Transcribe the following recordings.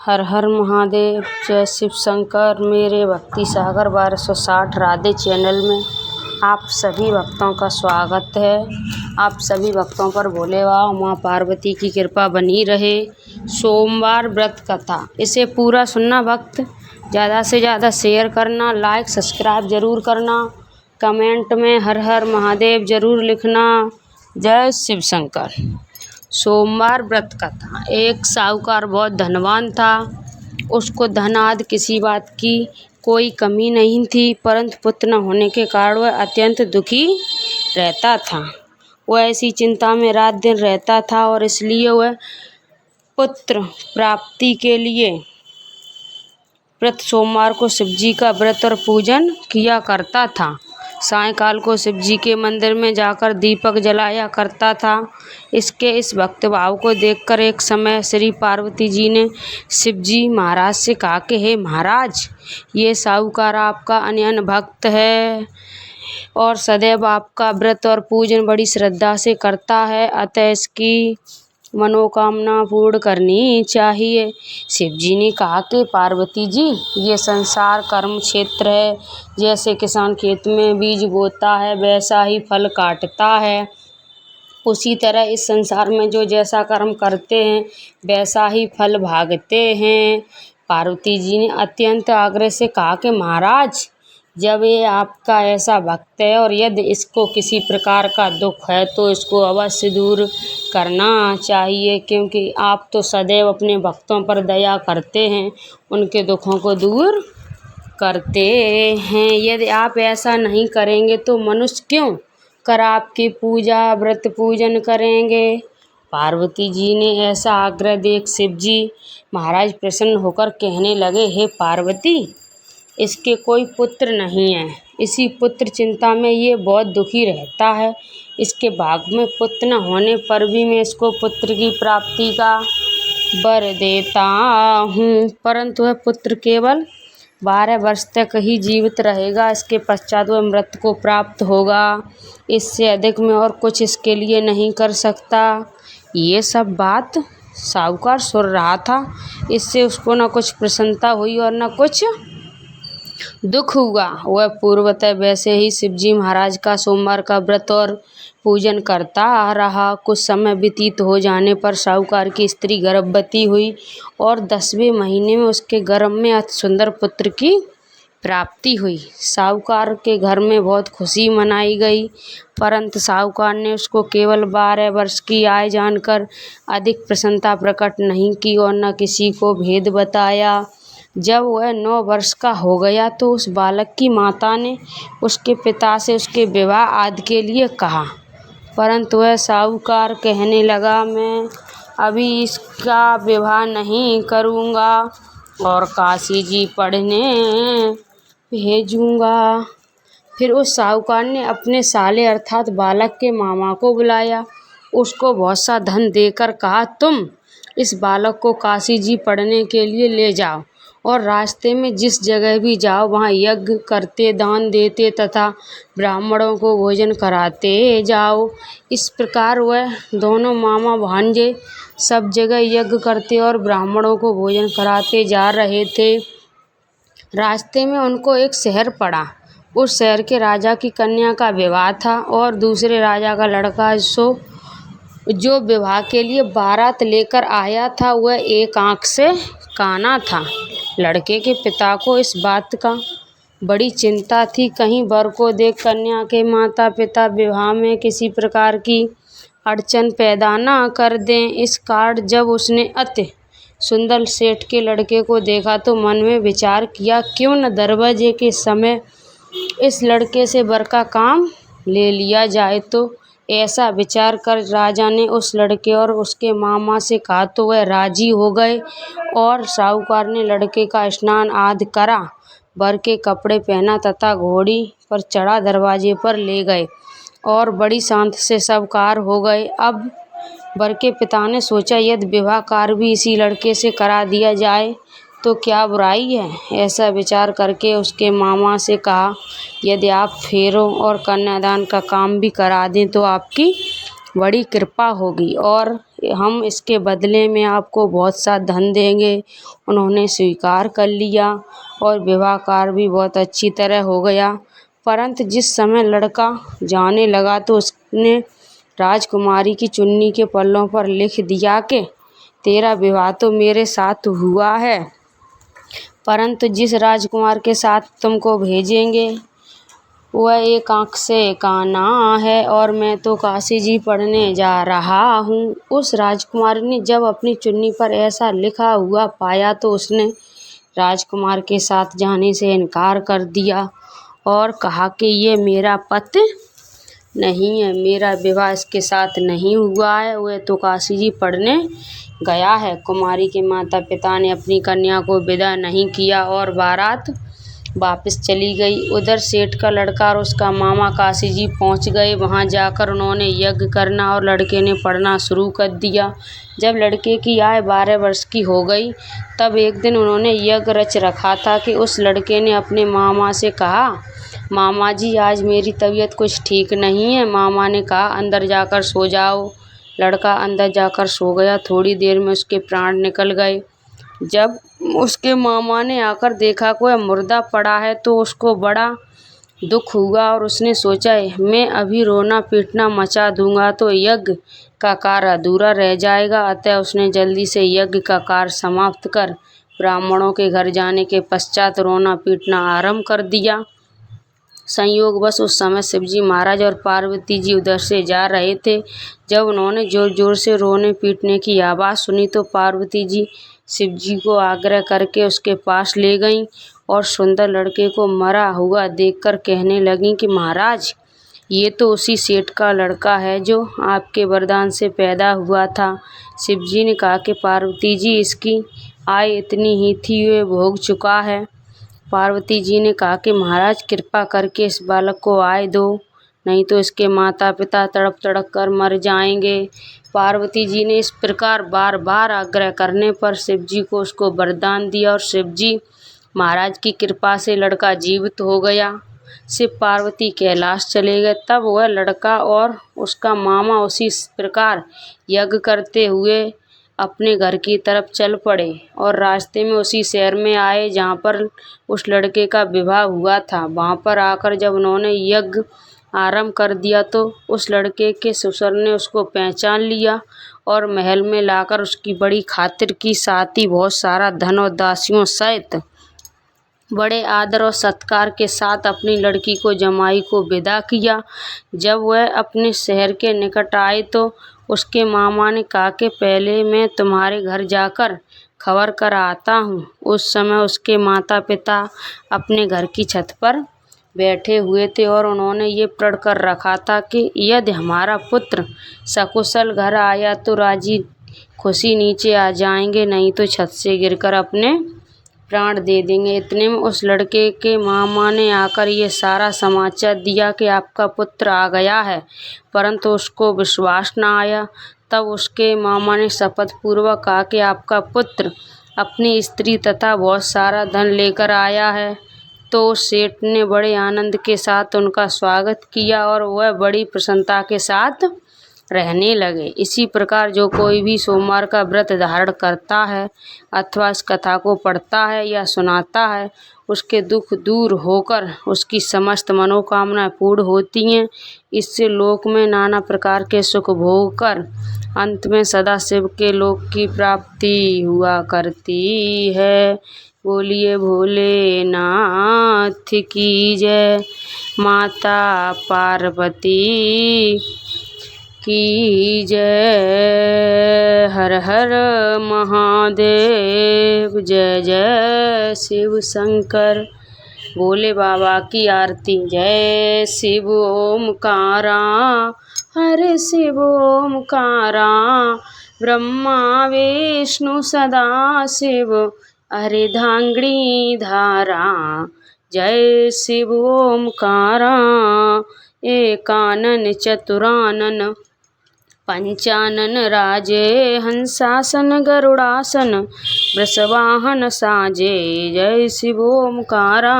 हर हर महादेव, जय शिव शंकर। मेरे भक्ति सागर 1260 राधे चैनल में आप सभी भक्तों का स्वागत है। आप सभी भक्तों पर भोले बाबा माँ पार्वती की कृपा बनी रहे। सोमवार व्रत कथा, इसे पूरा सुनना भक्त, ज़्यादा से ज़्यादा शेयर करना, लाइक सब्सक्राइब ज़रूर करना, कमेंट में हर हर महादेव ज़रूर लिखना। जय शिव शंकर। सोमवार व्रत कथा। एक साहूकार बहुत धनवान था। उसको धन आदि किसी बात की कोई कमी नहीं थी, परंतु पुत्र न होने के कारण वह अत्यंत दुखी रहता था। वह ऐसी चिंता में रात दिन रहता था और इसलिए वह पुत्र प्राप्ति के लिए प्रति सोमवार को शिव जी का व्रत और पूजन किया करता था। सायंकाल को शिव जी के मंदिर में जाकर दीपक जलाया करता था। इसके इस भक्त भाव को देखकर एक समय श्री पार्वती जी ने शिव जी महाराज से कहा कि हे महाराज, ये साहूकार आपका अनन्य भक्त है और सदैव आपका व्रत और पूजन बड़ी श्रद्धा से करता है, अतः इसकी मनोकामना पूर्ण करनी चाहिए। शिव जी ने कहा कि पार्वती जी, ये संसार कर्म क्षेत्र है। जैसे किसान खेत में बीज बोता है वैसा ही फल काटता है, उसी तरह इस संसार में जो जैसा कर्म करते हैं वैसा ही फल भागते हैं। पार्वती जी ने अत्यंत आग्रह से कहा कि महाराज, जब ये आपका ऐसा भक्त है और यदि इसको किसी प्रकार का दुख है तो इसको अवश्य दूर करना चाहिए, क्योंकि आप तो सदैव अपने भक्तों पर दया करते हैं, उनके दुखों को दूर करते हैं। यदि आप ऐसा नहीं करेंगे तो मनुष्य क्यों कर आपकी पूजा व्रत पूजन करेंगे। पार्वती जी ने ऐसा आग्रह देख शिव जी महाराज प्रसन्न होकर कहने लगे, हे पार्वती, इसके कोई पुत्र नहीं है। इसी पुत्र चिंता में ये बहुत दुखी रहता है। इसके भाग में पुत्र न होने पर भी मैं इसको पुत्र की प्राप्ति का वर देता हूँ, परंतु वह पुत्र केवल 12 वर्ष तक ही जीवित रहेगा। इसके पश्चात वह मृत को प्राप्त होगा। इससे अधिक मैं और कुछ इसके लिए नहीं कर सकता। ये सब बात साहूकार सुन रहा था। इससे उसको न कुछ प्रसन्नता हुई और न कुछ दुख हुआ। वह पूर्वतः वैसे ही शिव जी महाराज का सोमवार का व्रत और पूजन करता आ रहा। कुछ समय व्यतीत हो जाने पर साहूकार की स्त्री गर्भवती हुई और 10वें महीने में उसके गर्भ में अति सुंदर पुत्र की प्राप्ति हुई। साहूकार के घर में बहुत खुशी मनाई गई, परंतु साहूकार ने उसको केवल 12 वर्ष की आयु जानकर अधिक प्रसन्नता प्रकट नहीं की और न किसी को भेद बताया। जब वह 9 वर्ष का हो गया तो उस बालक की माता ने उसके पिता से उसके विवाह आदि के लिए कहा, परंतु वह साहूकार कहने लगा, मैं अभी इसका विवाह नहीं करूँगा और काशी जी पढ़ने भेजूँगा। फिर उस साहूकार ने अपने साले अर्थात बालक के मामा को बुलाया। उसको बहुत सा धन देकर कहा, तुम इस बालक को काशी जी पढ़ने के लिए ले जाओ और रास्ते में जिस जगह भी जाओ वहाँ यज्ञ करते, दान देते तथा ब्राह्मणों को भोजन कराते जाओ। इस प्रकार वह दोनों मामा भांजे सब जगह यज्ञ करते और ब्राह्मणों को भोजन कराते जा रहे थे। रास्ते में उनको एक शहर पड़ा। उस शहर के राजा की कन्या का विवाह था और दूसरे राजा का लड़का जो विवाह के लिए बारात लेकर आया था वह एक आँख से काना था। लड़के के पिता को इस बात का बड़ी चिंता थी, कहीं वर को देख कन्या के माता पिता विवाह में किसी प्रकार की अड़चन पैदा ना कर दें। इस कारण जब उसने अति सुंदर सेठ के लड़के को देखा तो मन में विचार किया, क्यों न दरवाजे के समय इस लड़के से वर का काम ले लिया जाए। तो ऐसा विचार कर राजा ने उस लड़के और उसके मामा से कहा तो वह राजी हो गए और साहूकार ने लड़के का स्नान आदि करा, वर के कपड़े पहना तथा घोड़ी पर चढ़ा दरवाजे पर ले गए और बड़ी शांति से सब कार्य हो गए। अब वर के पिता ने सोचा, यदि विवाह कार्य भी इसी लड़के से करा दिया जाए तो क्या बुराई है। ऐसा विचार करके उसके मामा से कहा, यदि आप फेरों और कन्यादान का काम भी करा दें तो आपकी बड़ी कृपा होगी और हम इसके बदले में आपको बहुत सा धन देंगे। उन्होंने स्वीकार कर लिया और विवाह कार्य भी बहुत अच्छी तरह हो गया। परंतु जिस समय लड़का जाने लगा तो उसने राजकुमारी की चुन्नी के पल्लों पर लिख दिया कि तेरा विवाह तो मेरे साथ हुआ है, परंतु जिस राजकुमार के साथ तुमको भेजेंगे वह एक आँख से काना है और मैं तो काशी जी पढ़ने जा रहा हूँ। उस राजकुमार ने जब अपनी चुन्नी पर ऐसा लिखा हुआ पाया तो उसने राजकुमार के साथ जाने से इनकार कर दिया और कहा कि ये मेरा पति नहीं है, मेरा विवाह इसके साथ नहीं हुआ है, वह तो काशी जी पढ़ने गया है। कुमारी के माता पिता ने अपनी कन्या को विदा नहीं किया और बारात वापस चली गई। उधर सेठ का लड़का और उसका मामा काशी जी पहुंच गए। वहां जाकर उन्होंने यज्ञ करना और लड़के ने पढ़ना शुरू कर दिया। जब लड़के की आयु 12 वर्ष की हो गई तब एक दिन उन्होंने यज्ञ रच रखा था कि उस लड़के ने अपने मामा से कहा, मामा जी आज मेरी तबीयत कुछ ठीक नहीं है। मामा ने कहा अंदर जाकर सो जाओ। लड़का अंदर जाकर सो गया। थोड़ी देर में उसके प्राण निकल गए। जब उसके मामा ने आकर देखा कोई मुर्दा पड़ा है तो उसको बड़ा दुख हुआ और उसने सोचा मैं अभी रोना पीटना मचा दूंगा तो यज्ञ का कार्य अधूरा रह जाएगा। अतः उसने जल्दी से यज्ञ का कार्य समाप्त कर ब्राह्मणों के घर जाने के पश्चात रोना पीटना आरंभ कर दिया। संयोगवश उस समय शिवजी महाराज और पार्वती जी उधर से जा रहे थे। जब उन्होंने जोर जोर से रोने पीटने की आवाज़ सुनी तो पार्वती जी शिवजी को आग्रह करके उसके पास ले गईं और सुंदर लड़के को मरा हुआ देखकर कहने लगीं कि महाराज ये तो उसी सेठ का लड़का है जो आपके वरदान से पैदा हुआ था। शिवजी ने कहा कि पार्वती जी इसकी आयु इतनी ही थी, वे भोग चुका है। पार्वती जी ने कहा कि महाराज कृपा करके इस बालक को आय दो, नहीं तो इसके माता पिता तड़प तड़प कर मर जाएंगे। पार्वती जी ने इस प्रकार बार बार आग्रह करने पर शिवजी को उसको वरदान दिया और शिवजी महाराज की कृपा से लड़का जीवित हो गया। शिव पार्वती कैलाश चले गए। तब वह लड़का और उसका मामा उसी प्रकार यज्ञ करते हुए अपने घर की तरफ चल पड़े और रास्ते में उसी शहर में आए जहाँ पर उस लड़के का विवाह हुआ था। वहाँ पर आकर जब उन्होंने यज्ञ आरंभ कर दिया तो उस लड़के के ससुर ने उसको पहचान लिया और महल में लाकर उसकी बड़ी खातिर की, साथ ही बहुत सारा धन और दासियों सहित बड़े आदर और सत्कार के साथ अपनी लड़की को जमाई को विदा किया। जब वह अपने शहर के निकट आए तो उसके मामा ने कहा कि पहले मैं तुम्हारे घर जाकर खबर कर आता हूँ। उस समय उसके माता पिता अपने घर की छत पर बैठे हुए थे और उन्होंने ये प्रण कर रखा था कि यदि हमारा पुत्र सकुशल घर आया तो राजी खुशी नीचे आ जाएंगे, नहीं तो छत से गिरकर अपने प्राण दे देंगे। इतने में उस लड़के के मामा ने आकर ये सारा समाचार दिया कि आपका पुत्र आ गया है, परंतु उसको विश्वास न आया। तब उसके मामा ने शपथ पूर्वक कहा कि आपका पुत्र अपनी स्त्री तथा बहुत सारा धन लेकर आया है। तो सेठ ने बड़े आनंद के साथ उनका स्वागत किया और वह बड़ी प्रसन्नता के साथ रहने लगे। इसी प्रकार जो कोई भी सोमवार का व्रत धारण करता है अथवा इस कथा को पढ़ता है या सुनाता है उसके दुख दूर होकर उसकी समस्त मनोकामनाएं पूर्ण होती हैं। इससे लोक में नाना प्रकार के सुख भोग कर अंत में सदा शिव के लोक की प्राप्ति हुआ करती है। बोलिए भोलेनाथ की जय। माता पार्वती की जय। हर हर महादेव। जय जय शिव शंकर। भोले बाबा की आरती। जय शिव ओमकारा, हरे शिव ओमकारा, ब्रह्मा विष्णु सदा शिव, अर्धांगिनी धारा। जय शिव ओमकारा, एकानन चतुरानन, पंचानन राजे, हंसासन गरुड़ासन, वृषवाहन साजे। जय शिव ओमकारा,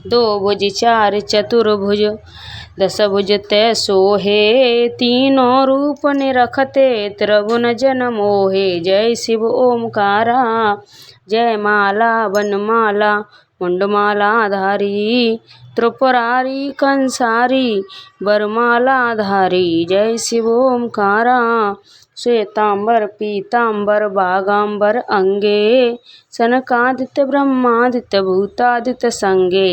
दो भुज चार चतुर्भुज, दस भुज ते सोहे तीनों रूप निरखते त्रिभुवन जन मोहे। जय शिव ओमकारा जय माला वनमाला मुंडमाला धारी त्रिपुरारी कंसारी वरमाला धारी। जय शिव ओमकारा श्वेतांबर पीतांबर बागांबर अंगे सनकादित्य ब्रह्मादित्य भूतादित्य संगे।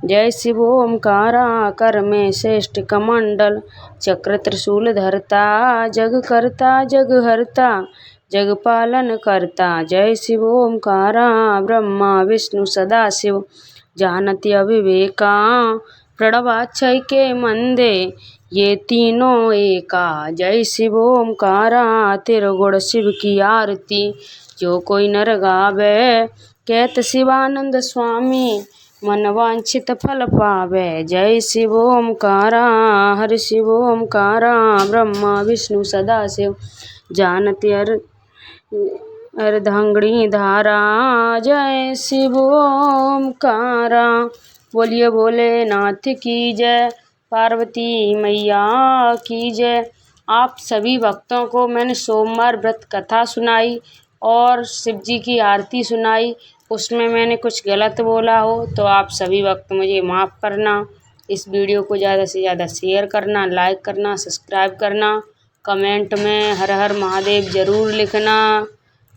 जय शिव ओमकारा कर में श्रेष्ठ कमंडल चक्र त्रिशूल धरता जग करता जग हरता जग पालन करता। जय शिव ओमकारा ब्रह्मा विष्णु सदा शिव जानती अविवेका प्रणवाक्षय के मंदे ये तीनों एका। जय शिव ओमकारा तिरगुण शिव की आरती जो कोई नर गावे कहत शिवानंद स्वामी मन वांछित फल पावे। जय शिव ओमकारा हर शिव ओमकारा ब्रह्मा विष्णु सदा शिव जानती अर्धांगिनी धारा। जय शिव ओमकारा बोलिए भोलेनाथ की जय पार्वती मैया की जय। आप सभी भक्तों को मैंने सोमवार व्रत कथा सुनाई और शिव जी की आरती सुनाई, उसमें मैंने कुछ गलत बोला हो तो आप सभी भक्त मुझे माफ़ करना। इस वीडियो को ज़्यादा से ज़्यादा शेयर करना, लाइक करना, सब्सक्राइब करना, कमेंट में हर हर महादेव ज़रूर लिखना।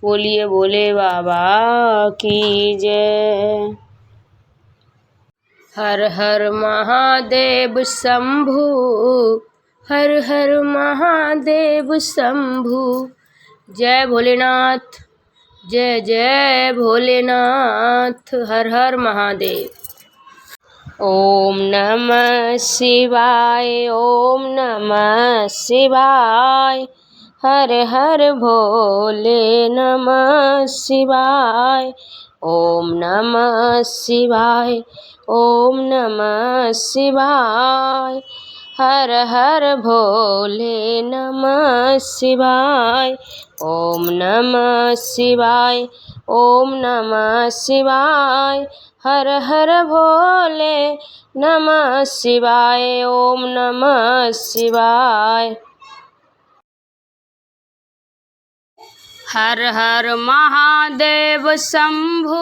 बोलिए भोले बाबा की जय। हर हर महादेव शंभु हर हर महादेव शंभु। जय भोलेनाथ जय जय भोलेनाथ हर हर महादेव। ओम नमः शिवाय ओम नमः शिवाय हर हर भोले नमः शिवाय। ओम नमः शिवाय ओम नमः शिवाय हर हर भोले नमः शिवाय। ओम नमः शिवाय ओम नमः शिवाय हर हर भोले नमः शिवाय। ओम नमः शिवाय। हर हर महादेव शंभु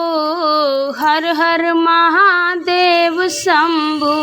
हर हर महादेव शंभु